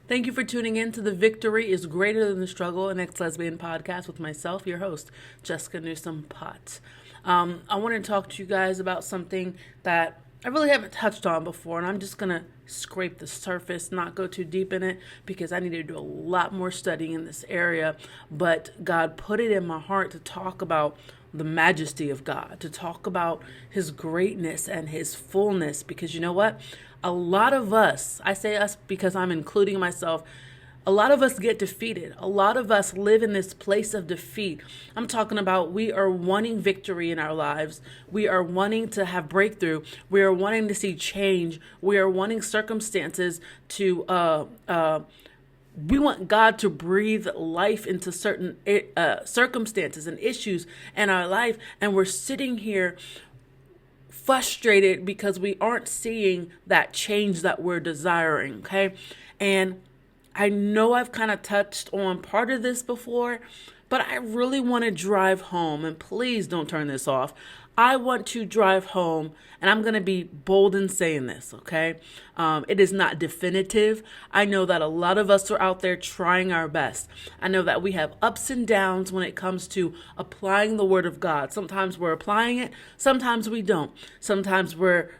Thank you for tuning in to The Victory is Greater Than the Struggle, an ex-lesbian podcast with myself, your host, Jessica Newsom Potts. I want to talk to you guys about something that I really haven't touched on before, and I'm just going to scrape the surface, not go too deep in it, because I need to do a lot more studying in this area. But God put it in my heart to talk about the majesty of God, to talk about his greatness and his fullness, because you know what? A lot of us, I say us because I'm including myself, a lot of us get defeated. A lot of us live in this place of defeat. I'm talking about we are wanting victory in our lives. We are wanting to have breakthrough. We are wanting to see change. We are wanting circumstances to, we want God to breathe life into certain circumstances and issues in our life. And we're sitting here frustrated because we aren't seeing that change that we're desiring, okay? And I know I've kind of touched on part of this before, but I really want to drive home, and please don't turn this off. I want to drive home, and I'm going to be bold in saying this, okay? It is not definitive. I know that a lot of us are out there trying our best. I know that we have ups and downs when it comes to applying the word of God. Sometimes we're applying it, sometimes we don't. Sometimes we're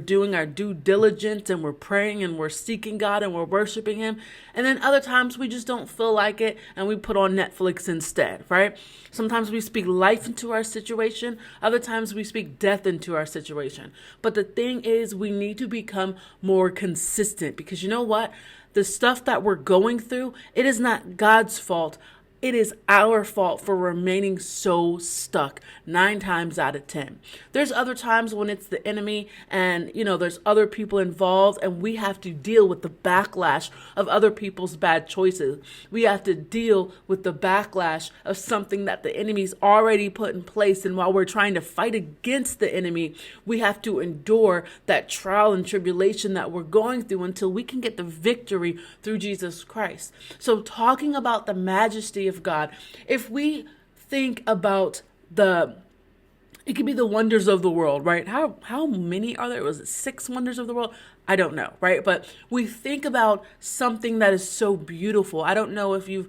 doing our due diligence and we're praying and we're seeking God and we're worshiping him. And then other times we just don't feel like it and we put on Netflix instead, right? Sometimes we speak life into our situation. Other times we speak death into our situation. But the thing is, we need to become more consistent, because you know what? The stuff that we're going through, it is not God's fault. It is our fault for remaining so stuck 9 times out of 10. There's other times when it's the enemy and, there's other people involved, and we have to deal with the backlash of other people's bad choices. We have to deal with the backlash of something that the enemy's already put in place. And while we're trying to fight against the enemy, we have to endure that trial and tribulation that we're going through until we can get the victory through Jesus Christ. So talking about the majesty of God, if we think about it could be the wonders of the world, right? How many are there? Was it 6 wonders of the world? I don't know, right? But we think about something that is so beautiful. I don't know if you've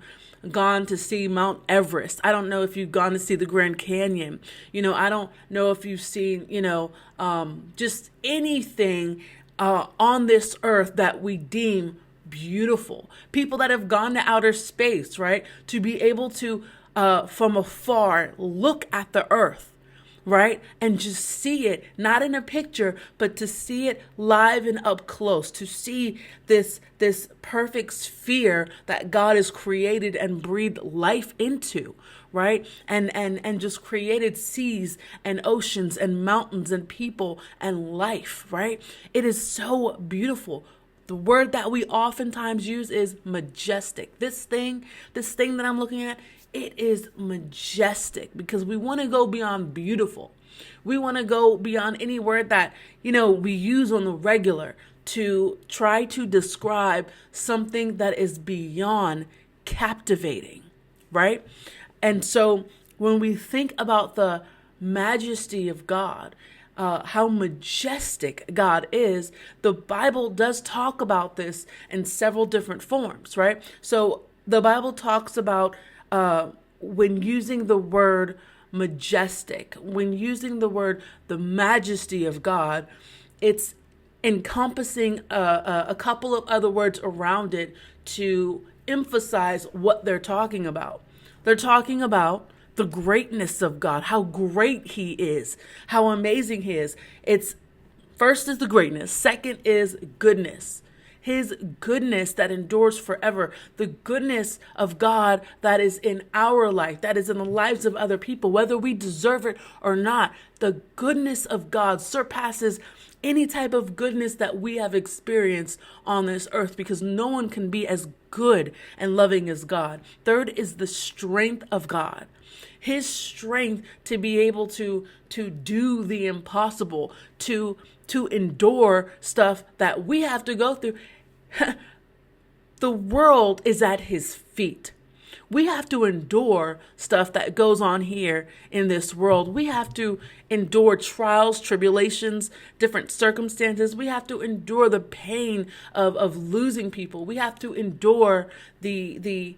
gone to see Mount Everest. I don't know if you've gone to see the Grand Canyon. I don't know if you've seen, just anything on this earth that we deem beautiful. People that have gone to outer space, right? To be able to, from afar, look at the earth, right? And just see it, not in a picture, but to see it live and up close, to see this perfect sphere that God has created and breathed life into, right? And just created seas and oceans and mountains and people and life, right? It is so beautiful. The word that we oftentimes use is majestic. This thing that I'm looking at, it is majestic because we want to go beyond beautiful. We want to go beyond any word that, we use on the regular to try to describe something that is beyond captivating, right? And so when we think about the majesty of God, how majestic God is, the Bible does talk about this in several different forms, right? So the Bible talks about when using the word majestic, when using the word the majesty of God, it's encompassing a couple of other words around it to emphasize what they're talking about. They're talking about the greatness of God, how great he is, how amazing he is. It's first is the greatness. Second is goodness. His goodness that endures forever. The goodness of God that is in our life, that is in the lives of other people, whether we deserve it or not. The goodness of God surpasses any type of goodness that we have experienced on this earth, because no one can be as good and loving as God. Third is the strength of God. His strength to be able to do the impossible, to endure stuff that we have to go through. The world is at his feet. We have to endure stuff that goes on here in this world. We have to endure trials, tribulations, different circumstances. We have to endure the pain of losing people. We have to endure the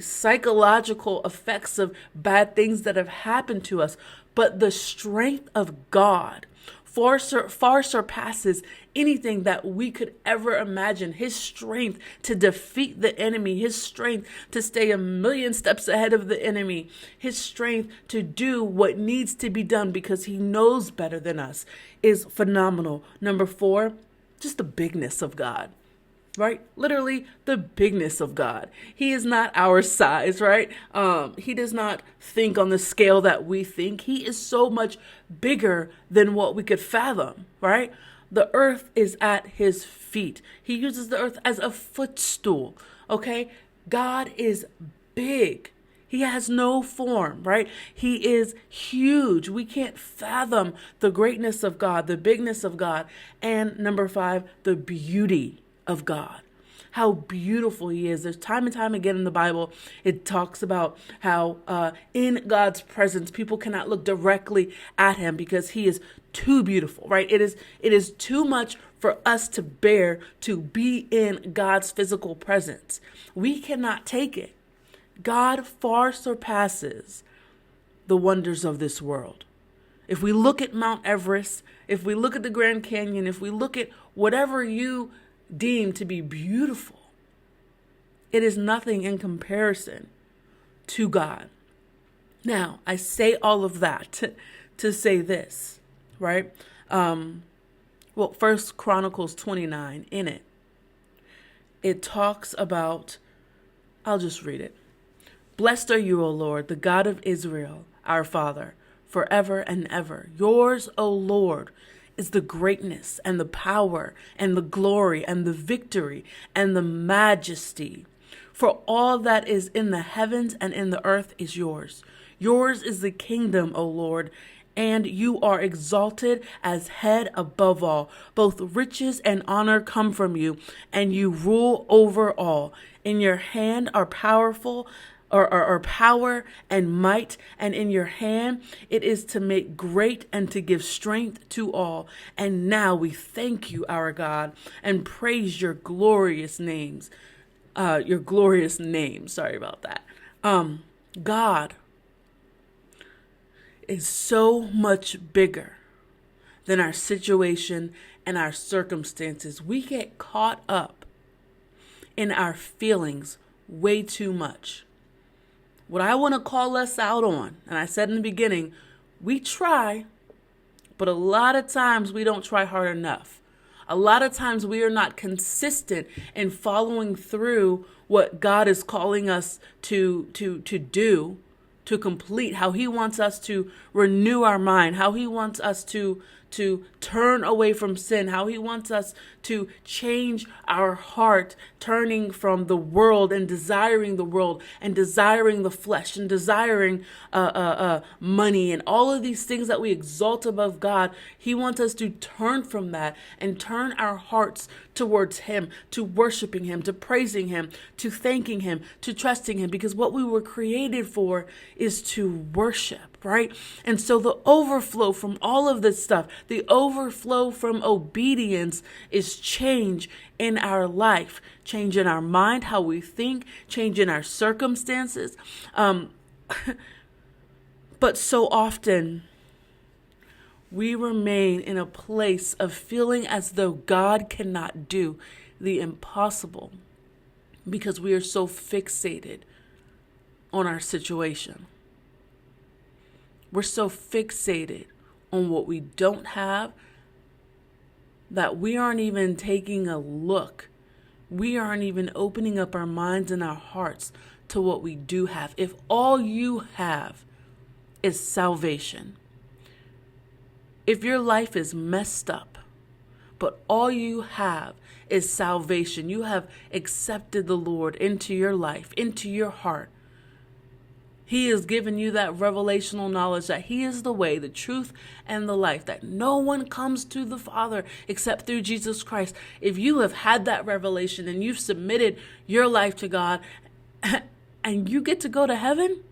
psychological effects of bad things that have happened to us. But the strength of God far surpasses anything that we could ever imagine. His strength to defeat the enemy, his strength to stay a million steps ahead of the enemy, his strength to do what needs to be done because he knows better than us is phenomenal. Number 4, just the bigness of God. Right? Literally the bigness of God. He is not our size, right? He does not think on the scale that we think. He is so much bigger than what we could fathom, right? The earth is at his feet. He uses the earth as a footstool, okay? God is big. He has no form, right? He is huge. We can't fathom the greatness of God, the bigness of God. And number 5, the beauty of God, how beautiful he is. There's time and time again in the Bible, it talks about how in God's presence, people cannot look directly at him because he is too beautiful, right? It is too much for us to bear to be in God's physical presence. We cannot take it. God far surpasses the wonders of this world. If we look at Mount Everest, if we look at the Grand Canyon, if we look at whatever you deemed to be beautiful, it is nothing in comparison to God. Now, I say all of that to say this, right? First Chronicles 29, in it talks about, I'll just read it. Blessed are you, O Lord, the God of Israel, our Father, forever and ever. Yours, O Lord, is the greatness and the power and the glory and the victory and the majesty. For all that is in the heavens and in the earth is yours. Yours is the kingdom, O Lord, and you are exalted as head above all. Both riches and honor come from you, and you rule over all. In your hand are powerful or power and might, and in your hand it is to make great and to give strength to all. And now we thank you, our God, and praise your glorious names. Sorry about that. God is so much bigger than our situation and our circumstances. We get caught up in our feelings way too much. What I want to call us out on, and I said in the beginning, we try, but a lot of times we don't try hard enough. A lot of times we are not consistent in following through what God is calling us to do, to complete, how he wants us to renew our mind, how he wants us to turn away from sin, how he wants us to change our heart, turning from the world and desiring the world and desiring the flesh and desiring money and all of these things that we exalt above God. He wants us to turn from that and turn our hearts towards him, to worshiping him, to praising him, to thanking him, to trusting him, because what we were created for is to worship, right? And so the overflow from all of this stuff, the overflow from obedience is change in our life, change in our mind, how we think, change in our circumstances. But so often we remain in a place of feeling as though God cannot do the impossible because we are so fixated on our situation. We're so fixated on what we don't have that we aren't even taking a look. We aren't even opening up our minds and our hearts to what we do have. If all you have is salvation, if your life is messed up, but all you have is salvation, you have accepted the Lord into your life, into your heart, he has given you that revelational knowledge that he is the way, the truth, and the life, that no one comes to the Father except through Jesus Christ. If you have had that revelation and you've submitted your life to God and you get to go to heaven,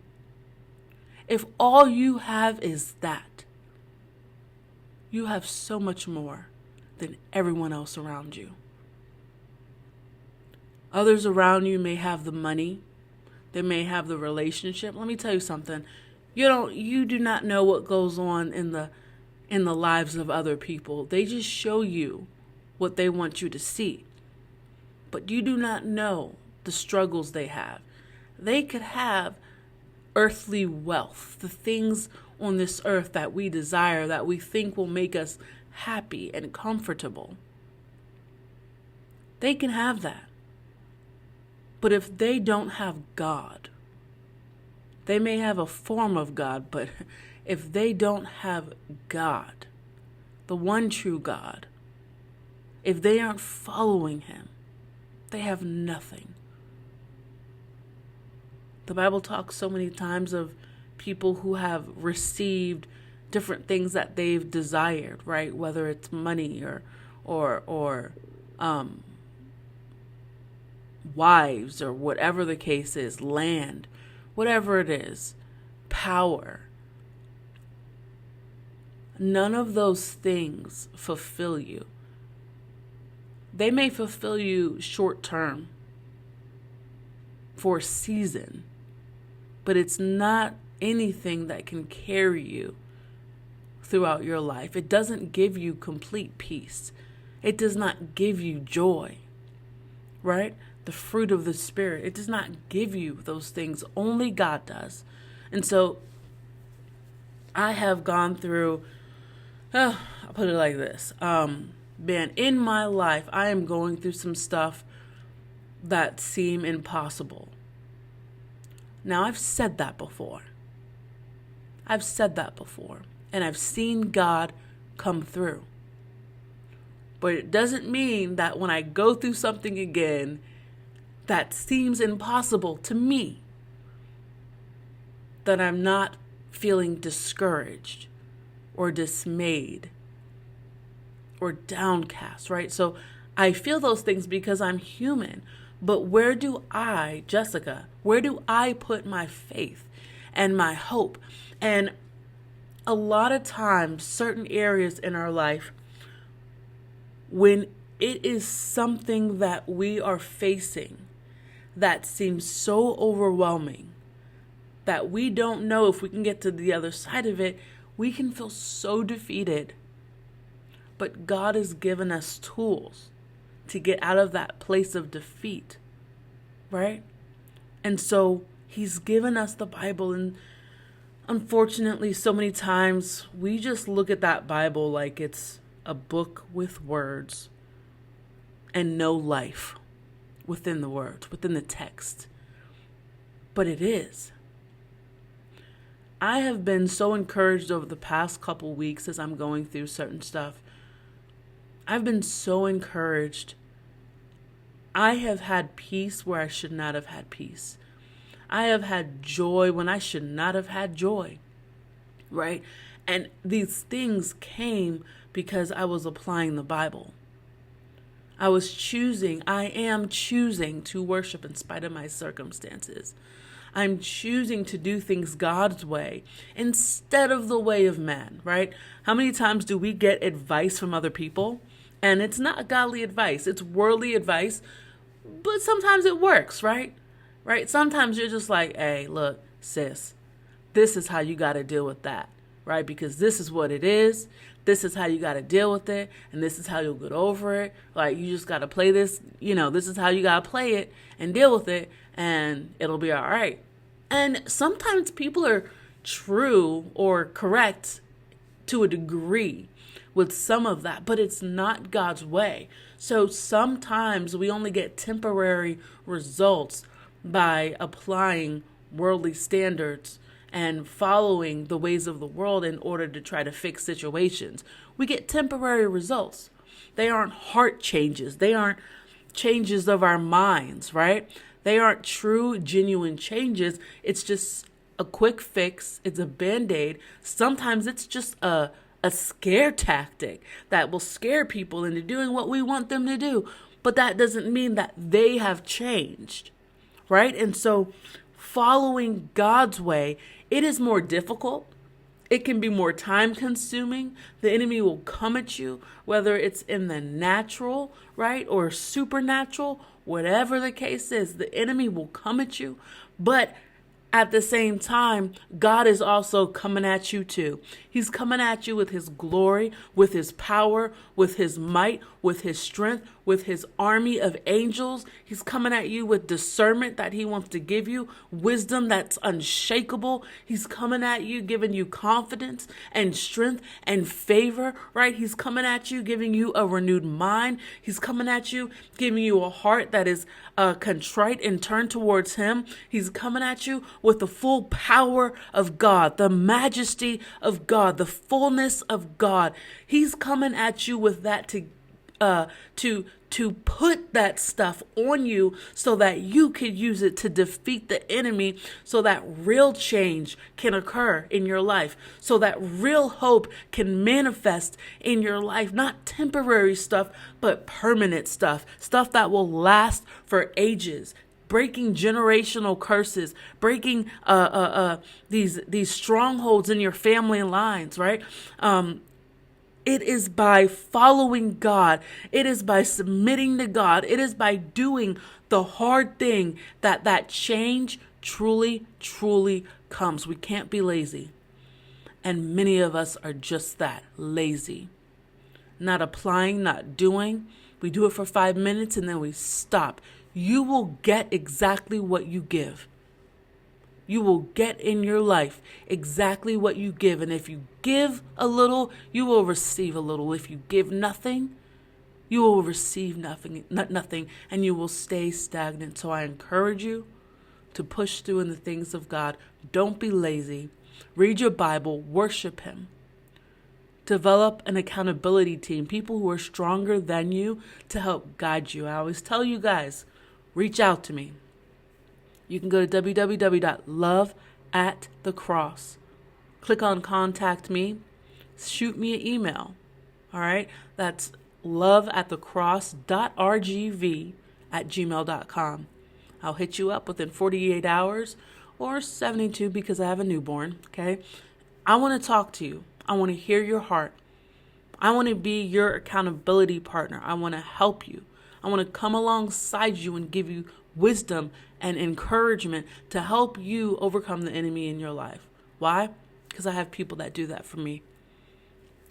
if all you have is that, you have so much more than everyone else around you. Others around you may have the money. They may have the relationship. Let me tell you something. You do not know what goes on in the lives of other people. They just show you what they want you to see. But you do not know the struggles they have. They could have earthly wealth, the things on this earth that we desire, that we think will make us happy and comfortable. They can have that. But if they don't have God, they may have a form of God, but if they don't have God, the one true God, if they aren't following him, they have nothing. The Bible talks so many times of people who have received different things that they've desired, right? Whether it's money or wives or whatever the case is, land, whatever it is, power. None of those things fulfill you. They may fulfill you short term for a season, but it's not anything that can carry you throughout your life. It doesn't give you complete peace. It does not give you joy, right? The fruit of the Spirit. It does not give you those things. Only God does. And so I have gone through, I'll put it like this. Man, in my life, I am going through some stuff that seem impossible. Now, I've said that before. And I've seen God come through. But it doesn't mean that when I go through something again that seems impossible to me, that I'm not feeling discouraged or dismayed or downcast, right? So I feel those things because I'm human. But where do I, Jessica, put my faith and my hope? And a lot of times, certain areas in our life, when it is something that we are facing that seems so overwhelming that we don't know if we can get to the other side of it, we can feel so defeated. But God has given us tools to get out of that place of defeat, right? And so he's given us the Bible, and unfortunately, so many times we just look at that Bible like it's a book with words and no life within the words, within the text. But it is. I have been so encouraged over the past couple weeks as I'm going through certain stuff. I've been so encouraged. I have had peace where I should not have had peace. I have had joy when I should not have had joy, right? And these things came because I was applying the Bible. I am choosing to worship in spite of my circumstances. I'm choosing to do things God's way instead of the way of man, right? How many times do we get advice from other people? And it's not godly advice, it's worldly advice, but sometimes it works, right? Right? Sometimes you're just like, hey, look, sis, this is how you got to deal with that, right? Because this is what it is. This is how you got to deal with it. And this is how you'll get over it. Like, you just got to play this, this is how you got to play it and deal with it, and it'll be all right. And sometimes people are true or correct to a degree with some of that, but it's not God's way. So sometimes we only get temporary results by applying worldly standards and following the ways of the world in order to try to fix situations. We get temporary results. They aren't heart changes. They aren't changes of our minds, right? They aren't true, genuine changes. It's just a quick fix. It's a Band-Aid. Sometimes it's just a scare tactic that will scare people into doing what we want them to do. But that doesn't mean that they have changed, right? And so following God's way, it is more difficult. It can be more time consuming. The enemy will come at you, whether it's in the natural, right, or supernatural, whatever the case is, the enemy will come at you. But at the same time, God is also coming at you too. He's coming at you with his glory, with his power, with his might, with his strength, with his army of angels. He's coming at you with discernment that he wants to give you, wisdom that's unshakable. He's coming at you, giving you confidence and strength and favor, right? He's coming at you, giving you a renewed mind. He's coming at you, giving you a heart that is contrite and turned towards him. He's coming at you with the full power of God, the majesty of God, the fullness of God. He's coming at you with that to put that stuff on you so that you could use it to defeat the enemy, so that real change can occur in your life, so that real hope can manifest in your life. Not temporary stuff, but permanent stuff that will last for ages. Breaking generational curses, breaking these strongholds in your family lines, right? It is by following God. It is by submitting to God. It is by doing the hard thing that change truly, truly comes. We can't be lazy. And many of us are just that, lazy. Not applying, not doing. We do it for 5 minutes and then we stop. You will get exactly what you give. You will get in your life exactly what you give. And if you give a little, you will receive a little. If you give nothing, you will receive nothing, and you will stay stagnant. So I encourage you to push through in the things of God. Don't be lazy. Read your Bible, worship him. Develop an accountability team, people who are stronger than you to help guide you. I always tell you guys, reach out to me. You can go to www.loveatthecross. Click on contact me. Shoot me an email. All right. That's loveatthecross.rgv@gmail.com. I'll hit you up within 48 hours or 72 because I have a newborn. Okay. I want to talk to you. I want to hear your heart. I want to be your accountability partner. I want to help you. I want to come alongside you and give you wisdom and encouragement to help you overcome the enemy in your life. Why? Because I have people that do that for me.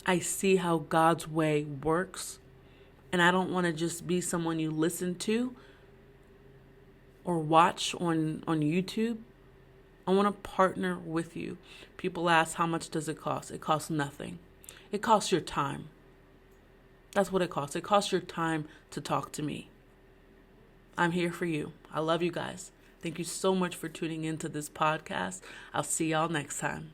I see how God's way works, and I don't want to just be someone you listen to or watch on YouTube. I want to partner with you. People ask, how much does it cost? It costs nothing. It costs your time. That's what it costs. It costs your time to talk to me. I'm here for you. I love you guys. Thank you so much for tuning into this podcast. I'll see y'all next time.